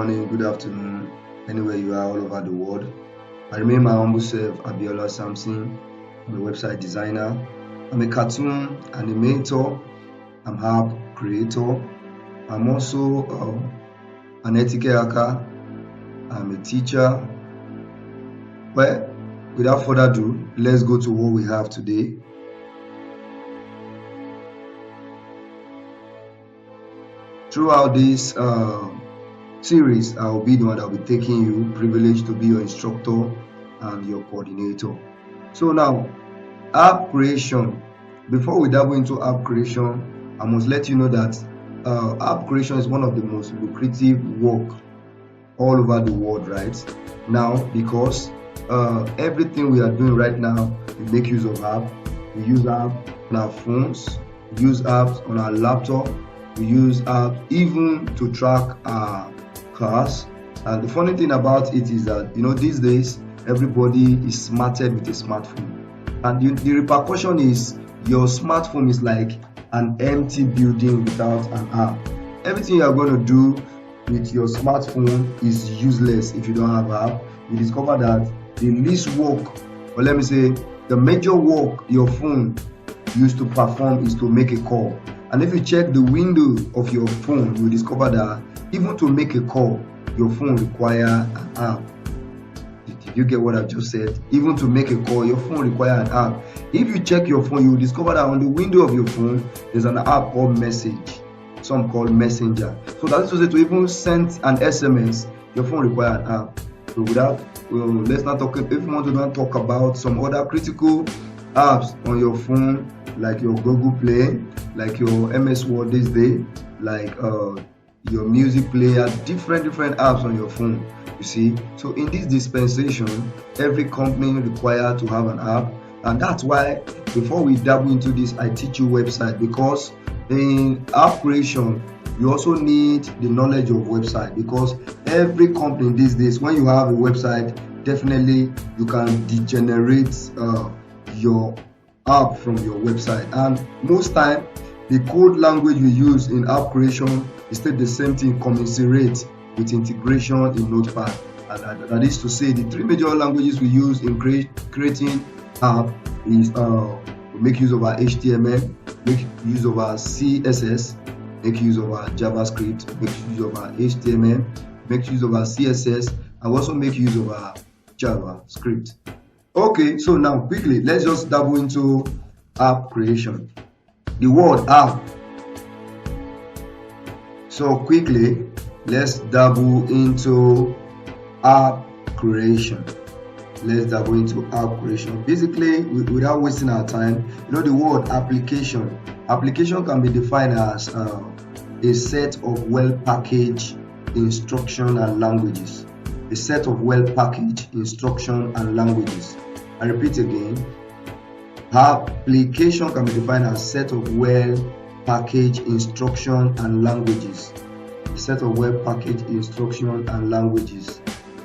morning, good afternoon, anywhere you are all over the world. I remain my humble self, Abiola Samson. I'm a website designer. I'm a cartoon animator. I'm an app creator. I'm also an etiquette hacker. I'm a teacher. Well, without further ado, let's go to what we have today. Throughout this series, I will be the one that will be taking you, privileged to be your instructor and your coordinator. So now, app creation. Before we dive into app creation, I must let you know that app creation is one of the most lucrative work all over the world right now, because everything we are doing right now, we make use of app. We use app on our phones, we use apps on our laptop, we use apps even to track our cars. And the funny thing about it is that, these days everybody is smarted with a smartphone, and the repercussion is your smartphone is like an empty building without an app. Everything you are going to do with your smartphone is useless if you don't have an app. You discover that the least work, or let me say the major work your phone used to perform is to make a call. And if you check the window of your phone, you will discover that even to make a call, your phone requires an app. Did you get what I just said? Even to make a call, your phone requires an app. If you check your phone, you will discover that on the window of your phone, there's an app called Message, some called Messenger. So that is to say, to even send an SMS, your phone requires an app. So let's not talk. If you want to not talk about some other critical apps on your phone, like your Google Play, like your MS Word this day, like your music player, different apps on your phone. You see, so in this dispensation, every company required to have an app, and that's why before we dabble into this, I teach you website, because in app creation you also need the knowledge of website, because every company these days, when you have a website, definitely you can degenerate your app from your website. And most time the code language we use in app creation is still the same thing, commensurate with integration in Notepad. And that is to say, the three major languages we use in creating app is we make use of our HTML, make use of our CSS, make use of our JavaScript, make use of our HTML, make use of our CSS, and also make use of our JavaScript. Okay, so now quickly, let's just dabble into app creation. The word app. So quickly, let's dabble into app creation. Let's dabble into app creation. Basically, without wasting our time, the word application. Application can be defined as a set of well-packaged instruction and languages. A set of well-packaged instruction and languages. I repeat again. Application can be defined as a set of well-packaged instruction and languages. A set of well-packaged instruction and languages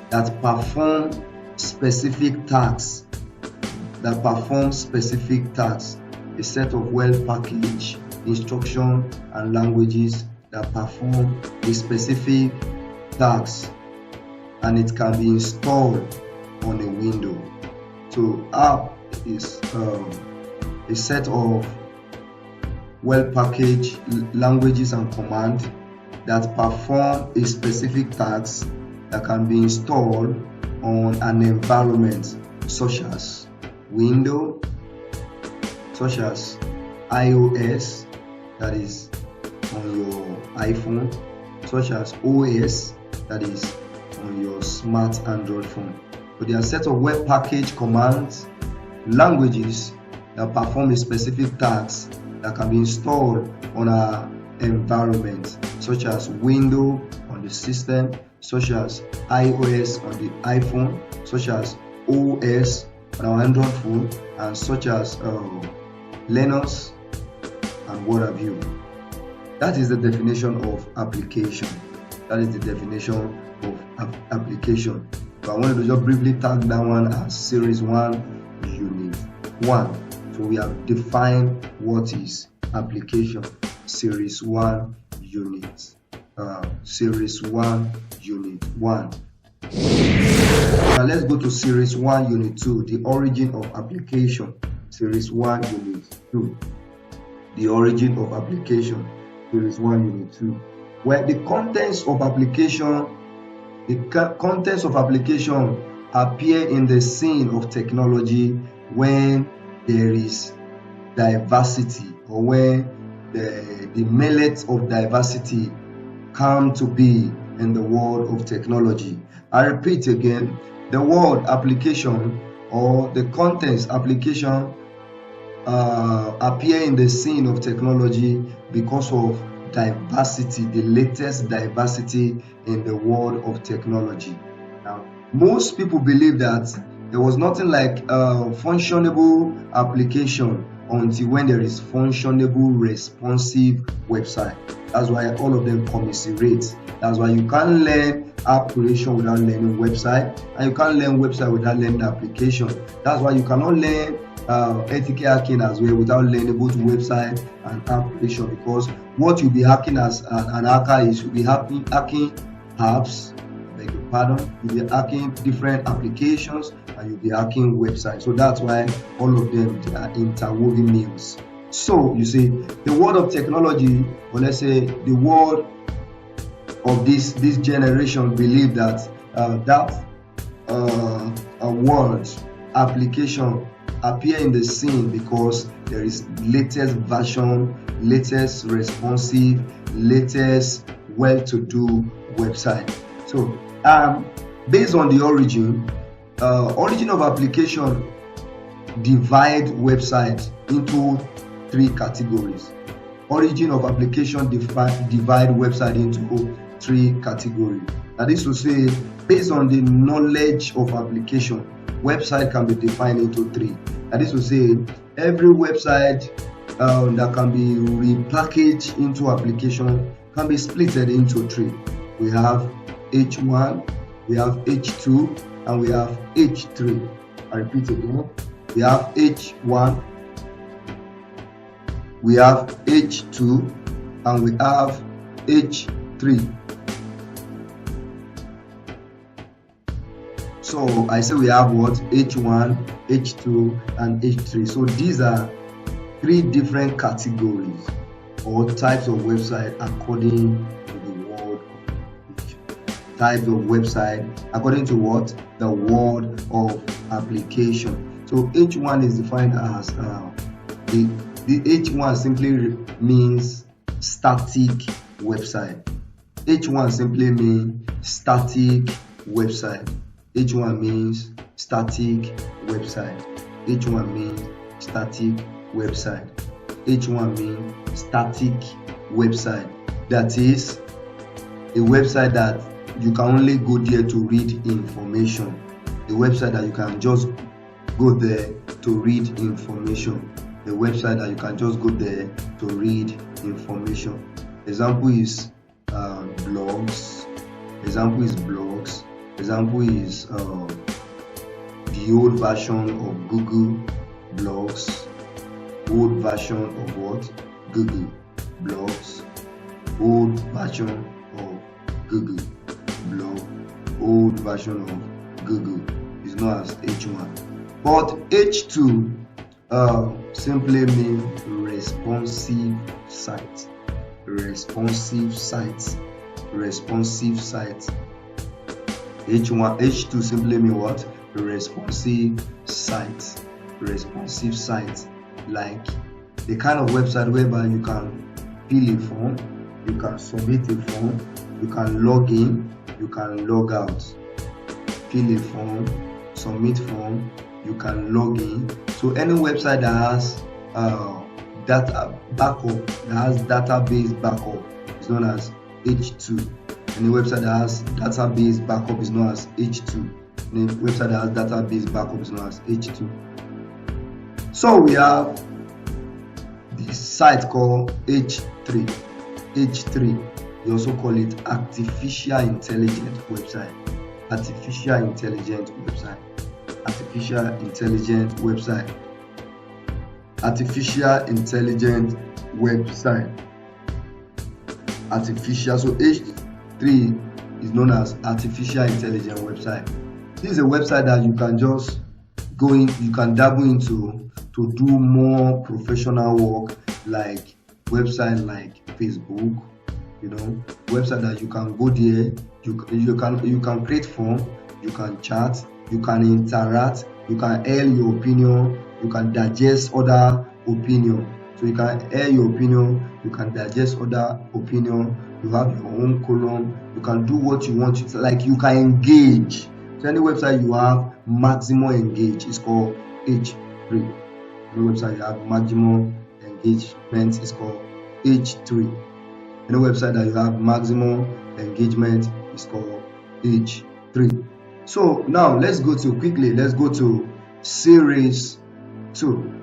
that perform specific tasks. A set of well-packaged instruction and languages that perform a specific task, and it can be installed on a window. So app is a set of well-packaged languages and commands that perform a specific task that can be installed on an environment such as Windows, such as iOS, that is on your iPhone, such as OS, that is on your smart Android phone. So there are a set of web-packaged commands, languages that perform a specific task that can be installed on our environment, such as Windows on the system, such as iOS on the iPhone, such as OS on our Android phone, and such as Linux and what have you. That is the definition of application. That is the definition of application. So I wanted to just briefly tag that one as Series 1, Unit 1. So we have defined what is application. Series 1, Unit Series 1 Unit 1. Now let's go to Series 1 Unit 2, the origin of application. Series 1 Unit 2, the origin of application. Series 1 Unit 2, where the contents of application appear in the scene of technology when there is diversity, or when the millets of diversity come to be in the world of technology. I repeat again, the word application or the contents application appear in the scene of technology because of diversity, the latest diversity in the world of technology. Now, most people believe that there was nothing like functionable application until when there is functionable responsive website. That's why all of them commiserate. That's why you can't learn app creation without learning website, and you can't learn website without learning application. That's why you cannot learn ethical hacking as well without learning both website and app creation, because what you'll be hacking as an hacker is you'll be hacking apps, beg your pardon, you'll be hacking different applications, and you'll be hacking websites. So that's why all of them, they are interwoven meals. So you see, the world of technology, or let's say the world of this generation, believe that a word application appear in the scene because there is latest version, latest responsive, latest well-to-do website. So based on the origin of application, divide website into 3 categories. Origin of application divide website into 3 categories. That is to say, based on the knowledge of application, website can be defined into 3. That is to say, every website that can be repackaged into application can be split into 3. We have H1, we have H2, and we have H3. I repeat again. We have H1, we have H2, and we have H3. So I say we have what? H1, H2, and H3. So these are 3 different categories or types of website according to the word of types of website according to what? The word of application. So H1 is defined as the H1 simply means static website. H1 simply means static website. H1 means static website. H1 means static website. H1 means static website. That is a website that you can only go there to read information. A website that you can just go there to read information. A website that you can just go there to read information. Example is blogs. Example is blogs. Example is the old version of Google Blogs. Old version of what? Google Blogs. Old version of Google Blog. Old version of Google is known as H1. But H2 simply means responsive site. Responsive sites. Responsive sites. H2 simply means what? Responsive sites. Responsive sites, like the kind of website whereby you can fill a form, you can submit a form, you can log in, you can log out. Fill a form, submit form, you can log in. So any website that has data backup, that has database backup, is known as H2. Any website that has database backup is known as H2. Any website that has database backup is known as H2. So we have the site called H3. H3, we also call it artificial intelligent website. Artificial intelligent website. Artificial intelligent website. Artificial intelligent website. artificial. So H3 is known as artificial intelligence website. This is a website that you can just go in, you can dabble into to do more professional work, like website like Facebook, website that you can go there, you can create form, you can chat, you can interact, you can air your opinion, you can digest other opinion. So you can air your opinion, you can digest other opinion, you have your own column, you can do what you want. Like you can engage. So any website you have maximum engage is called H3. Any website you have maximum engagement is called H3. Any website that you have maximum engagement is called H3. So now let's go to series 2.